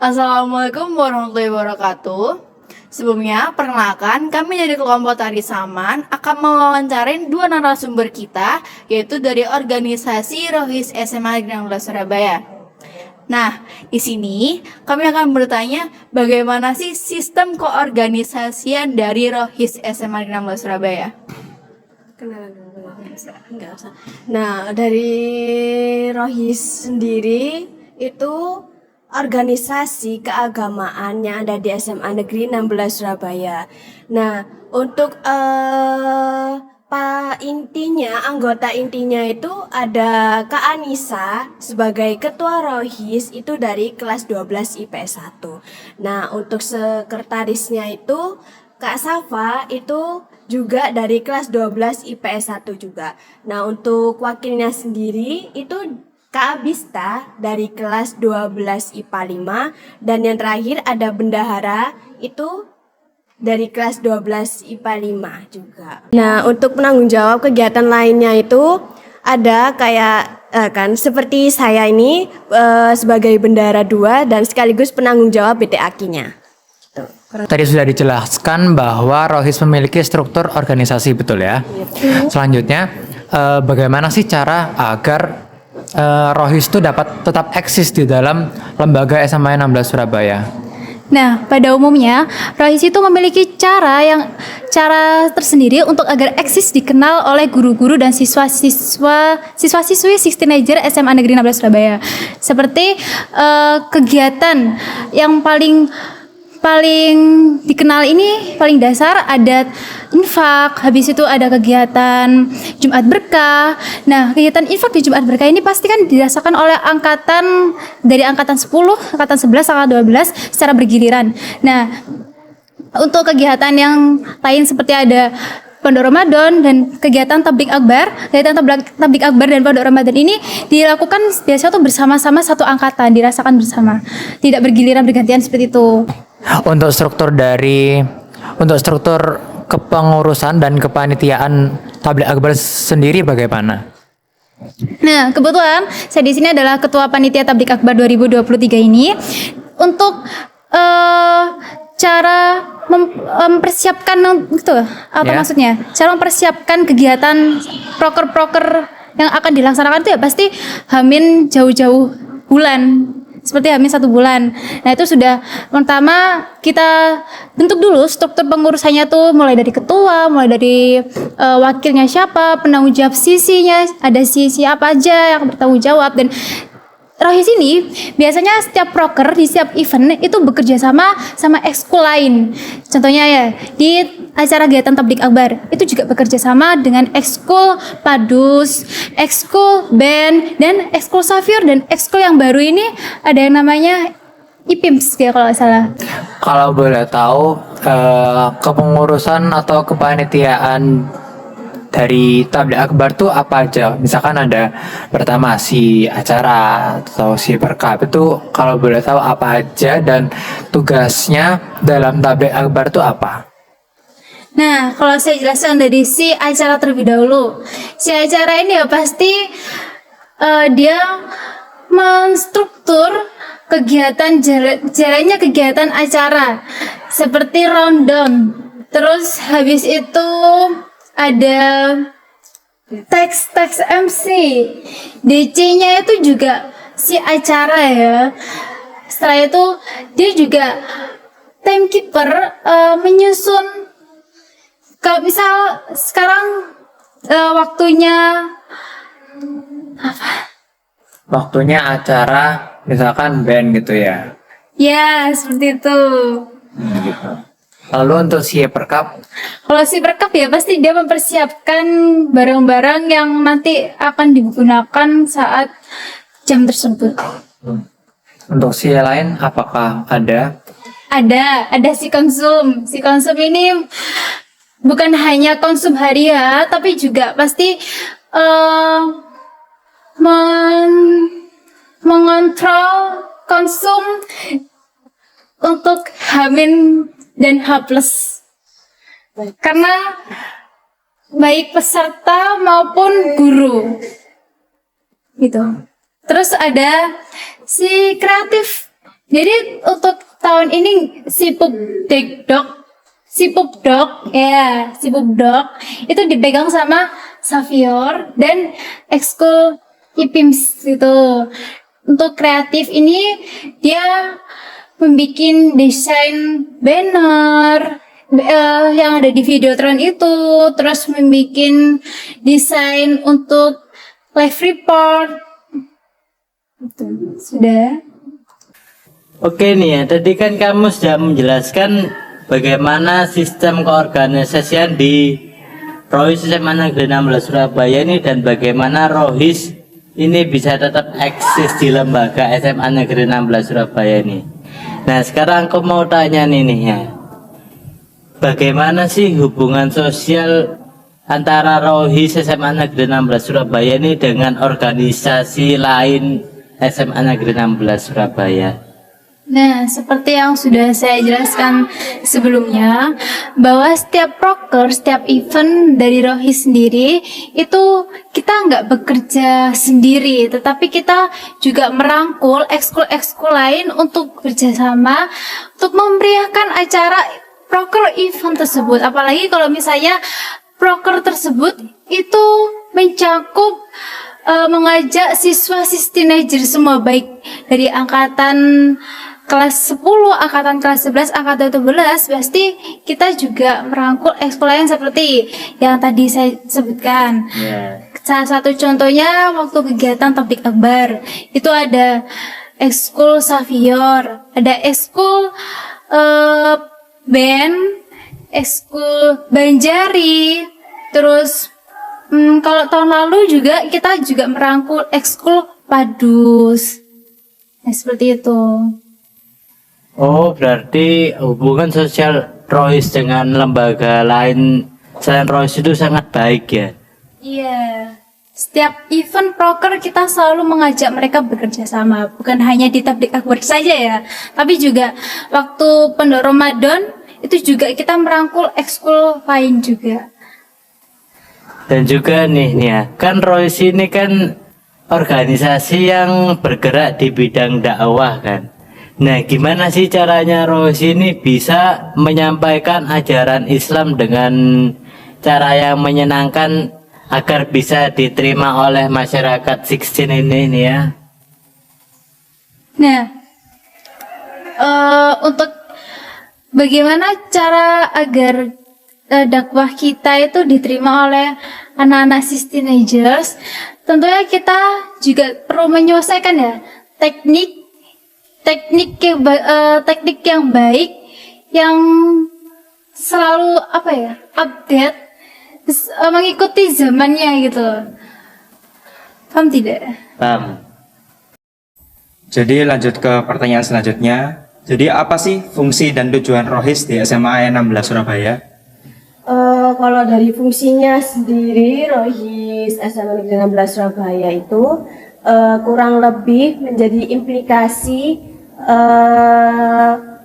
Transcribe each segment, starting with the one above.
Assalamualaikum warahmatullahi wabarakatuh. Sebelumnya, perkenalkan kami dari kelompok Tari Saman akan mewawancarain dua narasumber kita, yaitu dari organisasi Rohis SMA Negeri 16 Surabaya. Nah, di sini kami akan bertanya bagaimana sih sistem keorganisasian dari Rohis SMA Negeri 16 Surabaya. Kenalan dulu, enggak usah. Nah, dari Rohis sendiri itu organisasi keagamaan yang ada di SMA Negeri 16 Surabaya. Nah, untuk anggota intinya itu ada Kak Anissa sebagai ketua Rohis itu dari kelas 12 IPS 1. Nah, untuk sekretarisnya itu Kak Safa itu juga dari kelas 12 IPS 1 juga. Nah, untuk wakilnya sendiri itu Kak Bista dari kelas 12 IPA 5 dan yang terakhir ada bendahara itu dari kelas 12 IPA 5 juga. Nah, untuk penanggung jawab kegiatan lainnya itu ada kayak kan seperti saya ini sebagai bendahara 2 dan sekaligus penanggung jawab BT-Aki-nya. Tadi sudah dijelaskan bahwa Rohis memiliki struktur organisasi, betul ya? Selanjutnya, bagaimana sih cara agar Rohis itu dapat tetap eksis di dalam lembaga SMA 16 Surabaya? Nah, pada umumnya, Rohis itu memiliki cara tersendiri untuk agar eksis dikenal oleh guru-guru dan siswa-siswi 16 teenager SMA Negeri 16 Surabaya. Seperti kegiatan yang paling dikenal ini paling dasar ada infak, habis itu ada kegiatan Jumat Berkah. Nah, kegiatan infak di Jumat Berkah ini pasti kan dirasakan oleh dari angkatan 10, angkatan 11, angkatan 12 secara bergiliran. Nah, untuk kegiatan yang lain seperti ada Pondok Ramadan dan kegiatan Tablik Akbar, dan Pondok Ramadan ini dilakukan biasanya tuh bersama-sama satu angkatan, dirasakan bersama, tidak bergiliran bergantian seperti itu. Untuk struktur kepengurusan dan kepanitiaan Tablik Akbar sendiri bagaimana? Nah, kebetulan saya di sini adalah Ketua Panitia Tablik Akbar 2023 ini. Untuk cara mempersiapkan itu apa maksudnya? Cara mempersiapkan kegiatan proker-proker yang akan dilaksanakan itu ya pasti hamin jauh-jauh bulan. Seperti hamin 1 bulan. Nah, itu sudah pertama kita bentuk dulu struktur pengurusannya tuh, mulai dari ketua, mulai dari wakilnya siapa, penanggung jawab sisinya, ada sisi apa aja yang bertanggung jawab. Dan Rohis ini biasanya setiap proker di setiap event itu bekerja sama ekskul lain. Contohnya ya di acara kegiatan Tablik Akbar itu juga bekerja sama dengan ekskul Padus, ekskul band, dan ekskul Safir, dan ekskul yang baru ini ada yang namanya IPIMS ya kalau nggak salah. Kalau boleh tahu, kepengurusan atau kepanitiaan dari Tablik Akbar tuh apa aja? Misalkan ada pertama si acara atau si perkap itu, kalau boleh tahu apa aja dan tugasnya dalam Tablik Akbar tuh apa? Nah, kalau saya jelaskan dari si acara terlebih dahulu. Si acara ini ya pasti dia menstruktur kegiatan jalannya kegiatan acara seperti rundown. Terus habis itu ada teks MC. DC-nya itu juga si acara ya. Setelah itu dia juga timekeeper menyusun. Kalau misal sekarang waktunya apa? Waktunya acara misalkan band gitu ya? Ya, seperti itu. Gitu. Lalu untuk si perkap? Kalau si perkap ya pasti dia mempersiapkan barang-barang yang nanti akan digunakan saat jam tersebut. Untuk si lain apakah ada? Ada si konsum. Si konsum ini bukan hanya konsum harian, tapi juga pasti mengontrol konsum untuk H- dan H+. Karena baik peserta maupun guru. Gitu. Terus ada si kreatif. Jadi untuk tahun ini si Pupdok itu dipegang sama Savior dan ekskul IPIMS gitu. Untuk kreatif ini dia membuat desain banner yang ada di Videotron itu, terus membuat desain untuk live report. Itu sudah. Oke nih ya, tadi kan kamu sudah menjelaskan bagaimana sistem keorganisasian di Rohis SMA Negeri 16 Surabaya ini dan bagaimana Rohis ini bisa tetap eksis di lembaga SMA Negeri 16 Surabaya ini. Nah sekarang aku mau tanya nih ya, bagaimana sih hubungan sosial antara Rohis SMA Negeri 16 Surabaya ini dengan organisasi lain SMA Negeri 16 Surabaya? Nah, seperti yang sudah saya jelaskan sebelumnya, bahwa setiap proker, setiap event dari Rohis sendiri, itu kita nggak bekerja sendiri, tetapi kita juga merangkul ekskul-ekskul lain untuk bekerjasama, untuk memeriahkan acara proker event tersebut. Apalagi kalau misalnya proker tersebut itu mencakup mengajak siswa-siswi teenager semua, baik dari angkatan kelas 10, angkatan kelas 11, angkatan 12, pasti kita juga merangkul ekskul lain seperti yang tadi saya sebutkan. Salah satu contohnya waktu kegiatan Tablik Akbar, itu ada ekskul Savior, ada ekskul band, ekskul Banjari, terus kalau tahun lalu juga kita juga merangkul ekskul Padus. Nah, seperti itu. Oh, berarti hubungan sosial Rohis dengan lembaga lain selain Rohis itu sangat baik ya? Iya. Setiap event proker kita selalu mengajak mereka bekerja sama. Bukan hanya di Tablik Akbar saja ya. Tapi juga waktu Pondok Ramadan itu juga kita merangkul ekskul lain juga. Dan juga nih ya, kan Rohis ini kan organisasi yang bergerak di bidang dakwah kan. Nah, gimana sih caranya Rohis ini bisa menyampaikan ajaran Islam dengan cara yang menyenangkan agar bisa diterima oleh masyarakat 16 ini nih ya? Nah, untuk bagaimana cara agar dakwah kita itu diterima oleh anak-anak teenagers, tentunya kita juga perlu menyelesaikan ya teknik yang baik yang selalu update, mengikuti zamannya gitu. Paham tidak? Paham. Jadi lanjut ke pertanyaan selanjutnya. Jadi apa sih fungsi dan tujuan Rohis di SMA 16 Surabaya? Kalau dari fungsinya sendiri, Rohis SMA Negeri 16 Surabaya itu kurang lebih menjadi implikasi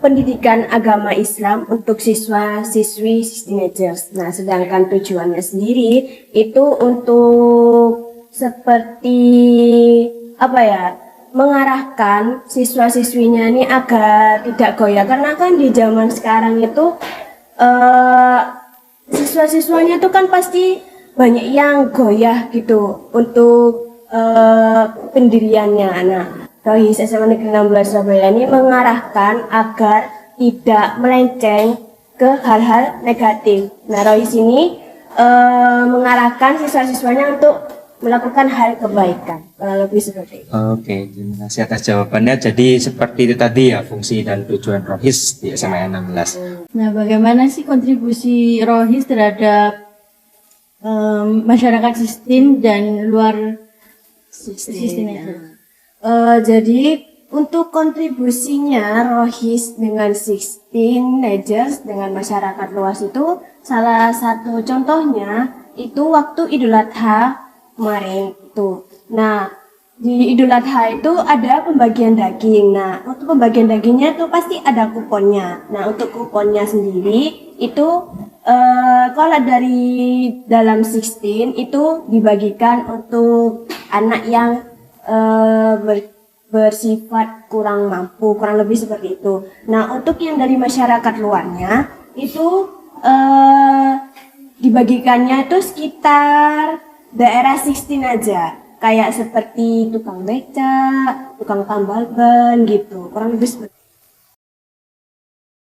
pendidikan agama Islam untuk siswa-siswi teenagers. Nah, sedangkan tujuannya sendiri itu untuk seperti mengarahkan siswa-siswinya ini agar tidak goyah, karena kan di zaman sekarang itu siswa-siswanya itu kan pasti banyak yang goyah gitu untuk pendiriannya. Nah, Rohis SMA Negeri 16 Surabaya ini mengarahkan agar tidak melenceng ke hal-hal negatif. Nah, Rohis ini mengarahkan siswa-siswanya untuk melakukan hal kebaikan, lebih seperti itu. Oke, terima kasih atas jawabannya. Jadi seperti itu tadi ya fungsi dan tujuan Rohis di SMA 16. Nah, bagaimana sih kontribusi Rohis terhadap masyarakat sistem dan luar sistem? Jadi untuk kontribusinya Rohis dengan 16 teenagers dengan masyarakat luas itu, salah satu contohnya itu waktu Idul Adha kemarin itu. Nah, di Idul Adha itu ada pembagian daging. Nah, untuk pembagian dagingnya itu pasti ada kuponnya. Nah, untuk kuponnya sendiri itu kalau dari dalam 16 itu dibagikan untuk anak yang bersifat kurang mampu, kurang lebih seperti itu. Nah, untuk yang dari masyarakat luarnya itu dibagikannya itu sekitar daerah 16 aja, kayak seperti tukang beca, tukang tambal ban gitu, kurang lebih seperti